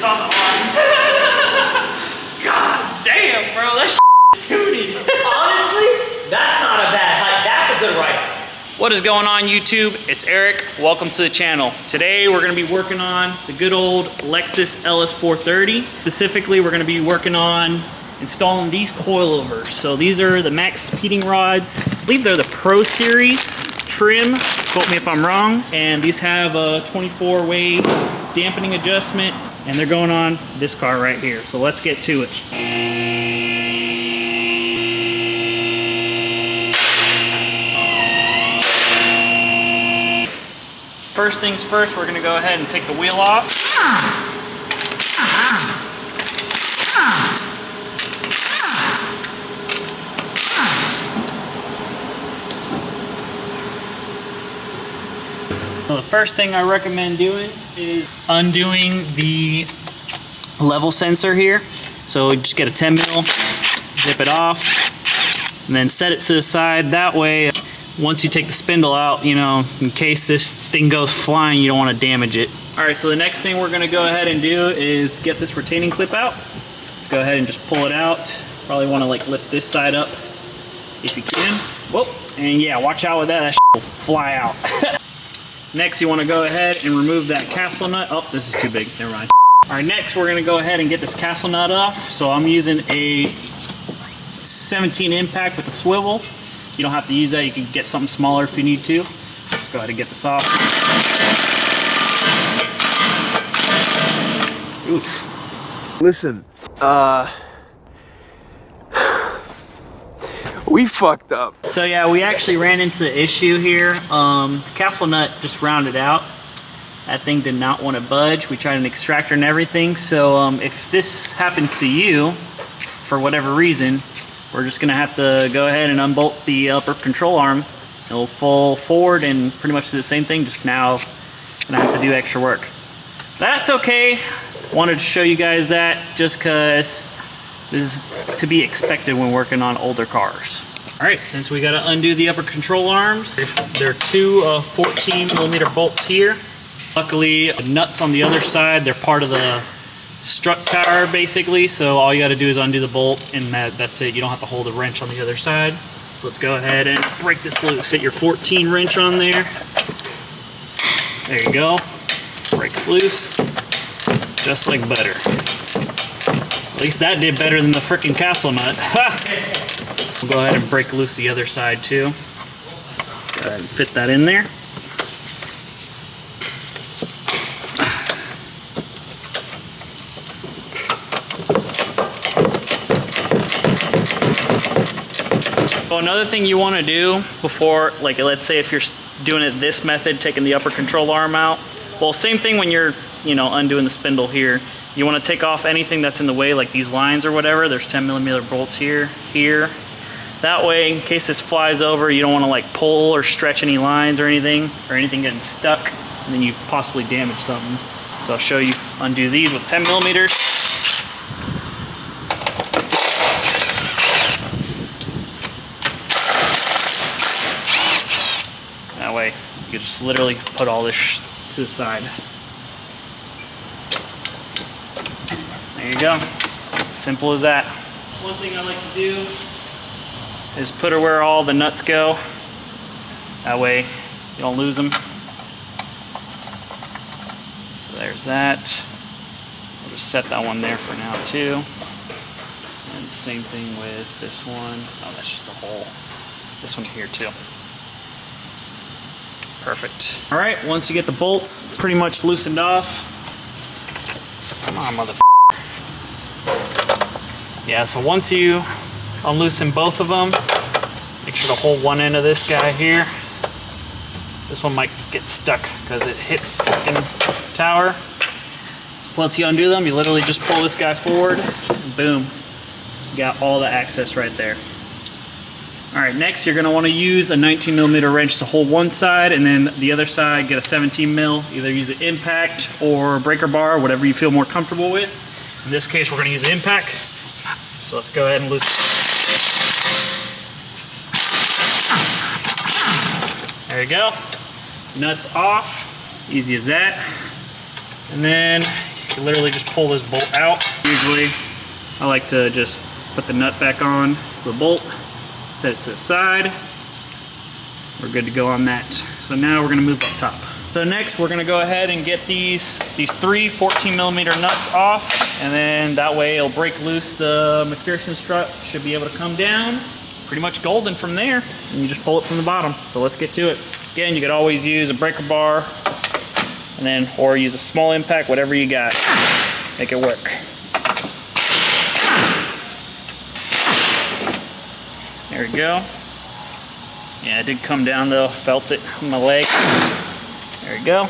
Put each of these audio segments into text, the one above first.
on the arms. God damn, bro, that shit's tooted. Honestly, that's not a bad height. That's a good rifle. What is going on, YouTube? It's Eric. Welcome to the channel. Today we're going to be working on the good old Lexus LS430. Specifically, we're going to be working on installing these coilovers. So these are the max speeding rods. I believe they're the Pro Series trim. Quote me if I'm wrong. And these have a 24-way dampening adjustment, and they're going on this car right here. So let's get to it. First things first, we're gonna go ahead and take the wheel off. So the first thing I recommend doing is undoing the level sensor here. So just get a 10 mil, zip it off, and then set it to the side. That way, once you take the spindle out, you know, in case this thing goes flying, you don't want to damage it. All right, so the next thing we're gonna go ahead and do is get this retaining clip out. Let's go ahead and just pull it out. Probably want to like lift this side up if you can. Whoop, and yeah, watch out with that, that shit will fly out. Next, you want to go ahead and remove that castle nut. Oh, this is too big, never mind. All right, next we're gonna go ahead and get this castle nut off. So I'm using a 17 impact with a swivel. You don't have to use that, you can get something smaller if you need to. Just go ahead and get this off. Oof. Listen, we fucked up. So yeah, we actually ran into the issue here. The castle nut just rounded out. That thing did not want to budge. We tried an extractor and everything. So if this happens to you, for whatever reason, we're just gonna have to go ahead and unbolt the upper control arm. It'll fall forward and pretty much do the same thing, just now gonna have to do extra work. That's okay. Wanted to show you guys that just cause this is to be expected when working on older cars. All right, since we gotta undo the upper control arms, there are two 14 millimeter bolts here. Luckily, nuts on the other side, they're part of the strut tower basically, so all you got to do is undo the bolt and that's it. You don't have to hold a wrench on the other side. So let's go ahead and break this loose. Hit your 14 wrench on there. There you go. Breaks loose just like butter. At least that did better than the freaking castle nut. We'll go ahead and break loose the other side too. Go ahead and fit that in there. So another thing you want to do before, like let's say if you're doing it this method, taking the upper control arm out, well, same thing when you're, you know, undoing the spindle here. You want to take off anything that's in the way, like these lines or whatever. There's 10 millimeter bolts here. That way, in case this flies over, you don't want to like pull or stretch any lines or anything getting stuck, and then you possibly damage something. So I'll show you undo these with 10 millimeters. That way, you can just literally put all this to the side. There you go. Simple as that. One thing I like to do is put her where all the nuts go. That way, you don't lose them. So there's that. We'll just set that one there for now too. And same thing with this one. Oh, that's just the hole. This one here too. Perfect. All right, once you get the bolts pretty much loosened off. Come on, mother. Yeah, so once you unloosen both of them, make sure to hold one end of this guy here. This one might get stuck because it hits the fucking tower. Once you undo them, you literally just pull this guy forward, and boom. You got all the access right there. All right, next you're gonna wanna use a 19 millimeter wrench to hold one side, and then the other side, get a 17 mil. Either use an impact or breaker bar, whatever you feel more comfortable with. In this case, we're gonna use an impact. So let's go ahead and loosen. There you go. Nuts off, easy as that. And then You literally just pull this bolt out. Usually, I like to just put the nut back on. So the bolt, set it to the side. We're good to go on that. So now we're gonna move up top. So next we're gonna go ahead and get these three 14mm nuts off, and then that way it'll break loose the McPherson strut. Should be able to come down. Pretty much golden from there, and you just pull it from the bottom. So let's get to it. Again, you could always use a breaker bar, and then or use a small impact, whatever you got. Make it work. There we go. Yeah, it did come down though. Felt it on my leg. There we go.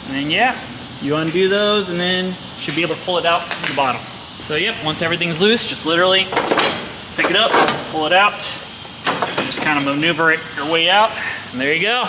And then yeah, you undo those and then should be able to pull it out from the bottom. So yep, once everything's loose, just literally pick it up, pull it out, just kind of maneuver it your way out, and there you go.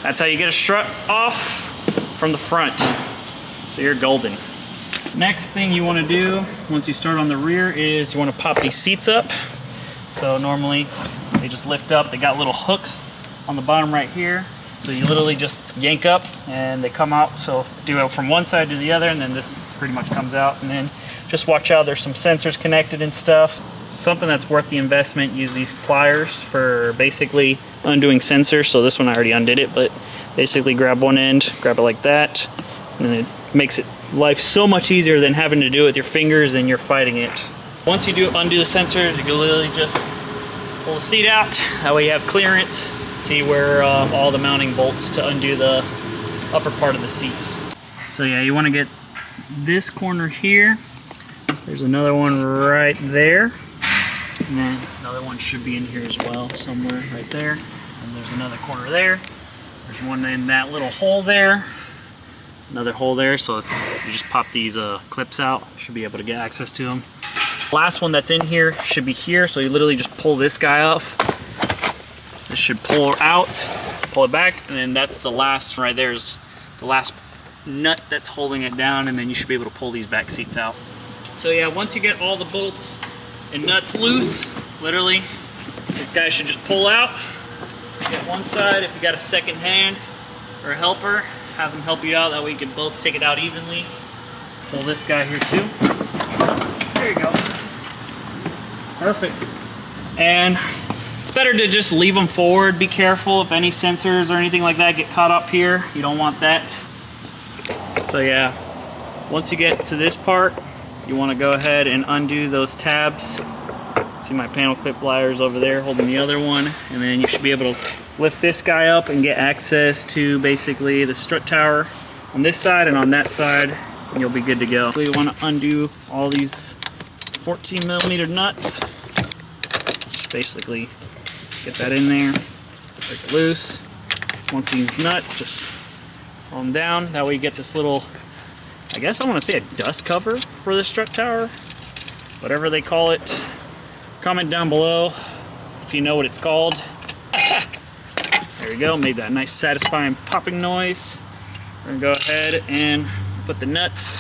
That's how you get a strut off from the front. So you're golden. Next thing you want to do once you start on the rear is you want to pop these seats up. So normally they just lift up. They got little hooks on the bottom right here. So you literally just yank up and they come out. So do it from one side to the other, and then this pretty much comes out. And then just watch out, there's some sensors connected and stuff. Something that's worth the investment, use these pliers for basically undoing sensors. So this one I already undid it, but basically grab one end, grab it like that, and it makes it life so much easier than having to do it with your fingers and you're fighting it. Once you undo the sensors, you can literally just pull the seat out. That way you have clearance. See where all the mounting bolts to undo the upper part of the seats. So yeah, you want to get this corner here. There's another one right there. And then another one should be in here as well, somewhere right there. And there's another corner there. There's one in that little hole there. Another hole there, so you just pop these clips out. Should be able to get access to them. Last one that's in here should be here, so you literally just pull this guy off. This should pull out, pull it back, and then that's the last, right there's the last nut that's holding it down, and then you should be able to pull these back seats out. So yeah, once you get all the bolts and nuts loose, literally, this guy should just pull out. Get one side. If you got a second hand or a helper, have them help you out. That way you can both take it out evenly. Pull this guy here too. There you go. Perfect. And it's better to just leave them forward. Be careful if any sensors or anything like that get caught up here. You don't want that. So yeah, once you get to this part, you want to go ahead and undo those tabs. See my panel clip pliers over there holding the other one, and then you should be able to lift this guy up and get access to basically the strut tower on this side and on that side, and you'll be good to go. So you want to undo all these 14mm nuts. Just basically get that in there, break it loose. Once these nuts, just pull them down. That way you get this little, I guess I want to say a dust cover for the strut tower, whatever they call it. Comment down below if you know what it's called. There we go, made that nice satisfying popping noise. We're gonna go ahead and put the nuts,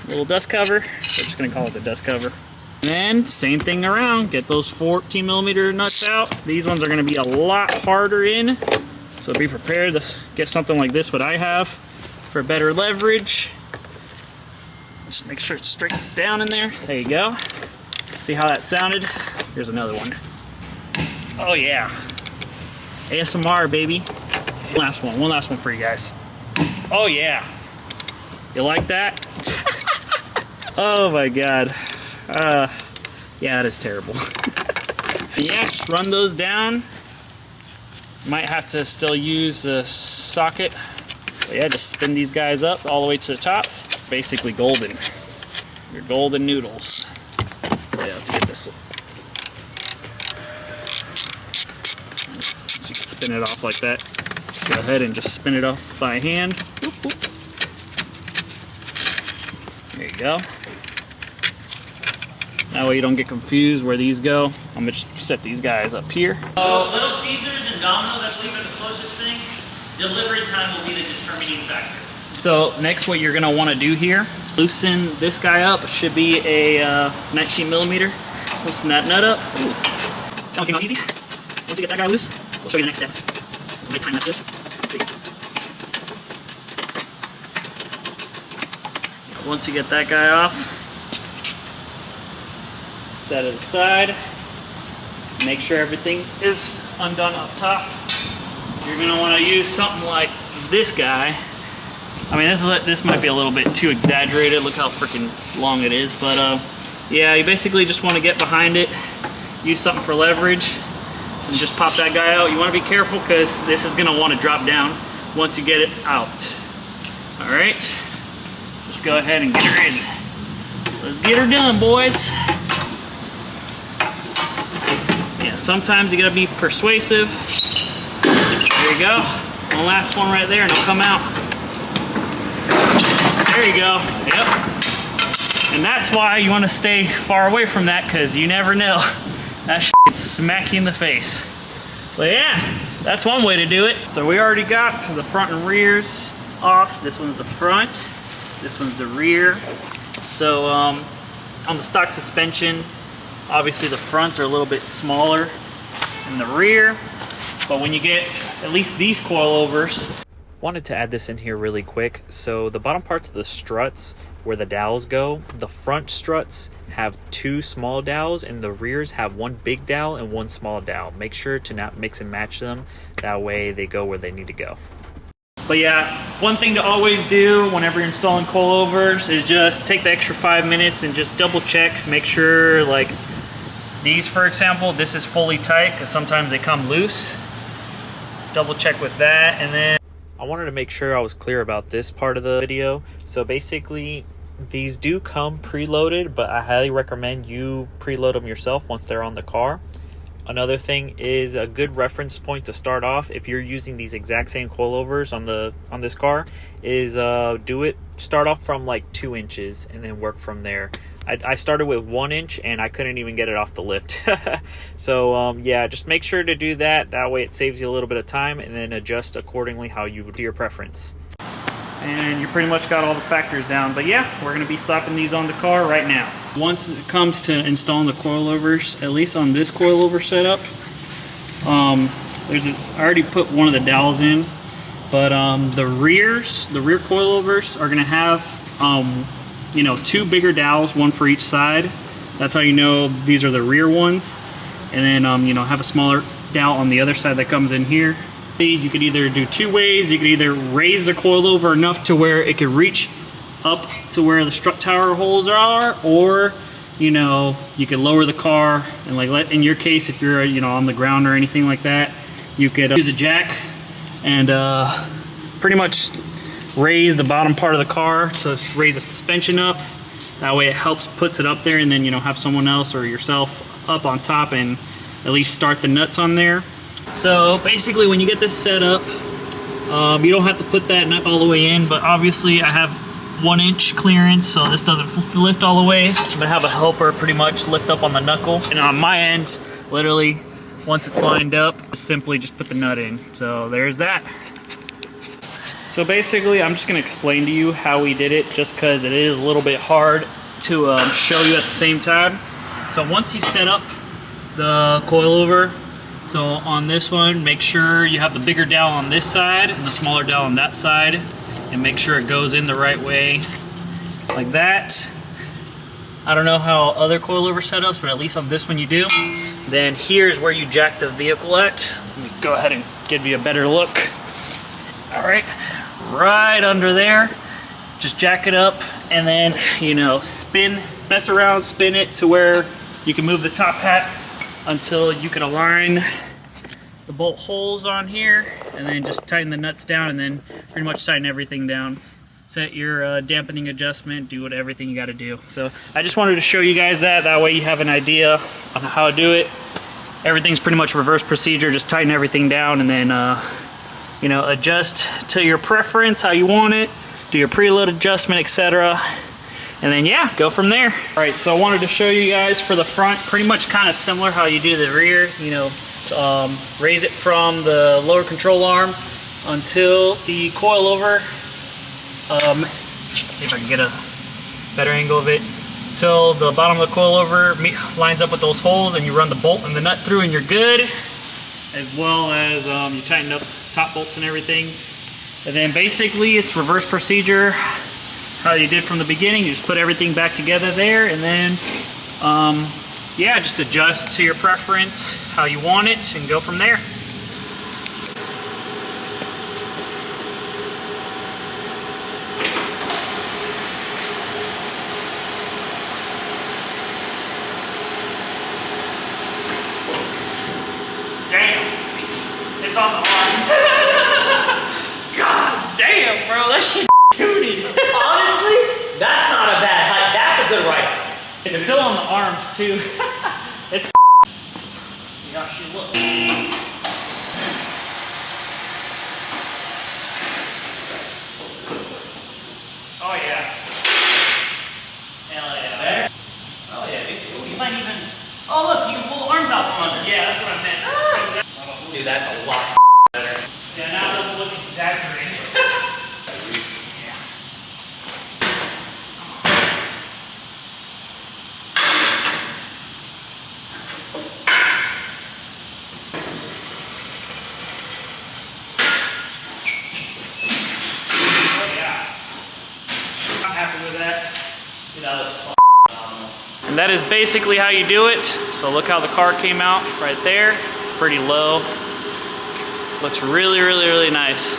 little dust cover. We're just gonna call it the dust cover. And then same thing around, get those 14mm nuts out. These ones are gonna be a lot harder in, so be prepared to get something like this, what I have, for better leverage. Just make sure it's straight down in there. There you go. See how that sounded? Here's another one. Oh yeah. ASMR, baby. One last one for you guys. Oh yeah. You like that? Oh my god. Yeah, that is terrible. Yeah, just run those down. Might have to still use a socket. But yeah, just spin these guys up all the way to the top. Basically golden. Your golden noodles. So yeah, let's get this. So you can spin it off like that. Just go ahead and just spin it off by hand. Whoop, whoop. There you go. That way you don't get confused where these go. I'm gonna just set these guys up here. Little Caesars and Domino's, I believe, are the closest thing. Delivery time will be the determining factor. So next what you're gonna wanna do here, loosen this guy up. It should be a 19mm. Loosen that nut up. Ooh. That one came out easy. Once you get that guy loose, we'll show you the next step. So make time lapse this. Let's see. Once you get that guy off, set it aside. Make sure everything is undone up top. You're gonna want to use something like this guy. I mean, this might be a little bit too exaggerated. Look how freaking long it is. But yeah, you basically just want to get behind it, use something for leverage, and just pop that guy out. You want to be careful because this is gonna want to drop down once you get it out. All right, let's go ahead and get her in. Let's get her done, boys. Yeah, sometimes you gotta be persuasive. There you go. One last one right there and it'll come out. There you go. Yep. And that's why you want to stay far away from that, because you never know. That shit can smack you in the face. But yeah, that's one way to do it. So we already got the front and rears off. This one's the front. This one's the rear. So on the stock suspension, obviously the fronts are a little bit smaller than the rear. But when you get at least these coilovers. Wanted to add this in here really quick. So the bottom parts of the struts where the dowels go, the front struts have 2 small dowels and the rears have 1 big dowel and 1 small dowel. Make sure to not mix and match them. That way they go where they need to go. But yeah, one thing to always do whenever you're installing coilovers is just take the extra 5 minutes and just double check. Make sure, like these for example, this is fully tight because sometimes they come loose. Double check with that. And then I wanted to make sure I was clear about this part of the video. So basically, these do come preloaded, but I highly recommend you preload them yourself once they're on the car. Another thing is a good reference point to start off if you're using these exact same coilovers on this car is start off from like 2 inches and then work from there. I started with 1 inch and I couldn't even get it off the lift. So yeah, just make sure to do that. That way it saves you a little bit of time, and then adjust accordingly how you do your preference. And you pretty much got all the factors down. But yeah, we're going to be slapping these on the car right now. Once it comes to installing the coilovers, at least on this coilover setup, I already put one of the dowels in, but the rear coilovers are going to have 2 bigger dowels, 1 for each side. That's how you know these are the rear ones. And then have a smaller dowel on the other side that comes in here. You could either do 2 ways. You could either raise the coilover enough to where it could reach up to where the strut tower holes are, or you could lower the car and like in your case, if you're on the ground or anything like that, you could use a jack and pretty much raise the bottom part of the car to raise the suspension up. That way it puts it up there, and then have someone else or yourself up on top and at least start the nuts on there. So basically when you get this set up, you don't have to put that nut all the way in, but obviously I have 1 inch clearance, so this doesn't lift all the way. I'm gonna have a helper pretty much lift up on the knuckle, and on my end, literally once it's lined up, simply just put the nut in. So there's that. So basically I'm just gonna explain to you how we did it, just because it is a little bit hard to show you at the same time. So once you set up the coilover, so on this one, make sure you have the bigger dowel on this side and the smaller dowel on that side, and make sure it goes in the right way, like that. I don't know how other coilover setups, but at least on this one you do. Then here's where you jack the vehicle at. Let me go ahead and give you a better look. All right, right under there. Just jack it up, and then mess around, spin it to where you can move the top hat until you can align the bolt holes on here, and then just tighten the nuts down, and then pretty much tighten everything down. Set your dampening adjustment, do everything you got to do. So I just wanted to show you guys that way you have an idea on how to do it. Everything's pretty much reverse procedure. Just tighten everything down, and then adjust to your preference, how you want it. Do your preload adjustment, etc. And then yeah, go from there. All right, so I wanted to show you guys for the front, pretty much kind of similar how you do the rear. Raise it from the lower control arm until the coilover. Let's see if I can get a better angle of it. Till the bottom of the coilover lines up with those holes, and you run the bolt and the nut through, and you're good. As well as you tighten up top bolts and everything. And then basically it's reverse procedure how you did from the beginning. You just put everything back together there, and then yeah, just adjust to your preference, how you want it, and go from there. Damn, it's on the arms. God damn, bro, that shit tooted. Honestly, that's not a bad height. That's a good rifle. It's still on the arms too. It's Gosh, you look. oh yeah. Hell yeah. There? Oh yeah, ooh, you might even. Oh look, you can pull the arms out from under. Yeah, that's what I meant. Dude, that's a lot better. Yeah, now it doesn't look exaggerated. And that is basically how you do it. So look how the car came out right there. Pretty low. Looks really, really, really nice.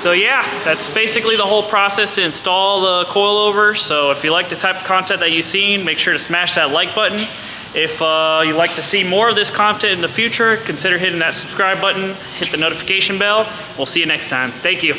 So yeah, that's basically the whole process to install the coilover. So if you like the type of content that you've seen, make sure to smash that like button. If you'd like to see more of this content in the future, consider hitting that subscribe button, hit the notification bell. We'll see you next time. Thank you.